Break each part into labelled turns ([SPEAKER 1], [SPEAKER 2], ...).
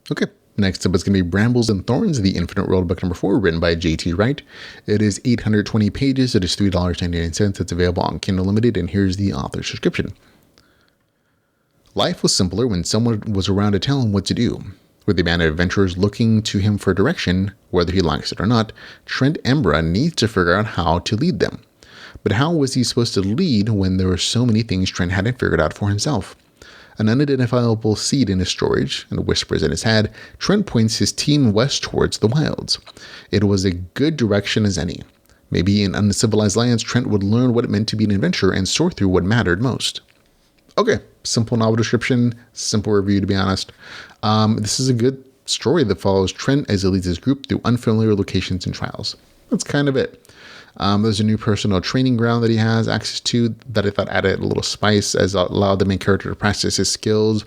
[SPEAKER 1] Okay, next up is going to be Brambles and Thorns, The Infinite World, book number 4, written by J.T. Wright. It is 820 pages. It is $3.99. It's available on Kindle Limited, and here's the author's description. Life was simpler when someone was around to tell him what to do. With the band of adventurers looking to him for direction, whether he likes it or not, Trent Embra needs to figure out how to lead them. But how was he supposed to lead when there were so many things Trent hadn't figured out for himself? An unidentifiable seed in his storage and whispers in his head, Trent points his team west towards the wilds. It was a good direction as any. Maybe in uncivilized lands, Trent would learn what it meant to be an adventurer and sort through what mattered most. Okay, simple novel description, simple review to be honest. This is a good story that follows Trent as he leads his group through unfamiliar locations and trials. That's kind of it. There's a new personal training ground that he has access to that I thought added a little spice as it allowed the main character to practice his skills,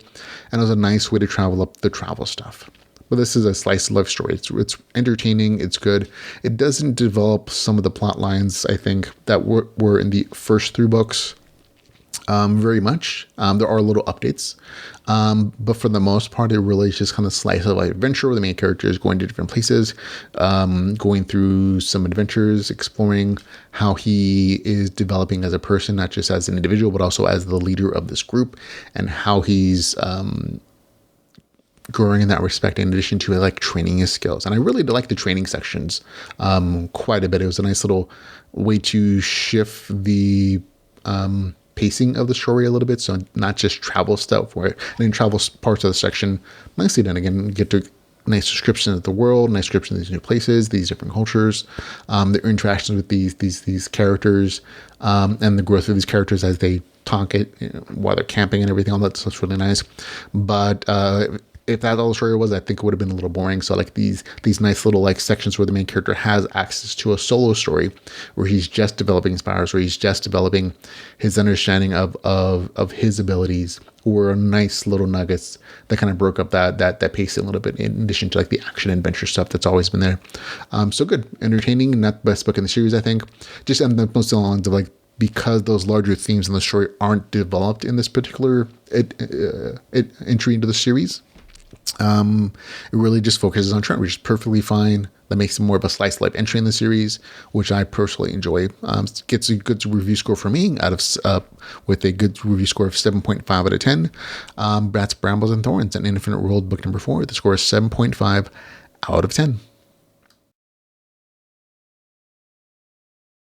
[SPEAKER 1] and it was a nice way to travel up the travel stuff. But this is a slice of life story. It's entertaining. It's good. It doesn't develop some of the plot lines, I think, that were in the first 3 books very much. There are little updates. But for the most part, it really is just kind of slice of life adventure where the main character is going to different places, going through some adventures, exploring how he is developing as a person, not just as an individual, but also as the leader of this group, and how he's growing in that respect, in addition to like training his skills. And I really like the training sections quite a bit. It was a nice little way to shift the pacing of the story a little bit, so not just travel stuff where and in travel parts of the section nicely done. Again, get to nice description of the world, nice description of these new places, these different cultures, their interactions with these characters, and the growth of these characters as they talk it, while they're camping and everything. All that stuff's really nice. But if that all the story was, I think it would have been a little boring. So like these nice little like sections where the main character has access to a solo story where he's just developing his powers, where he's just developing his understanding of his abilities, were nice little nuggets that kind of broke up that pacing a little bit, in addition to like the action adventure stuff that's always been there. So good, entertaining, not the best book in the series, I think. Just on the most along lines of like, because those larger themes in the story aren't developed in this particular entry into the series. It really just focuses on Trent, which is perfectly fine. That makes it more of a slice of life entry in the series, which I personally enjoy. Gets a good review score from me with a good review score of 7.5 out of 10. That's Brambles and Thorns, an Infinite World, book number 4. The score is 7.5 out of 10.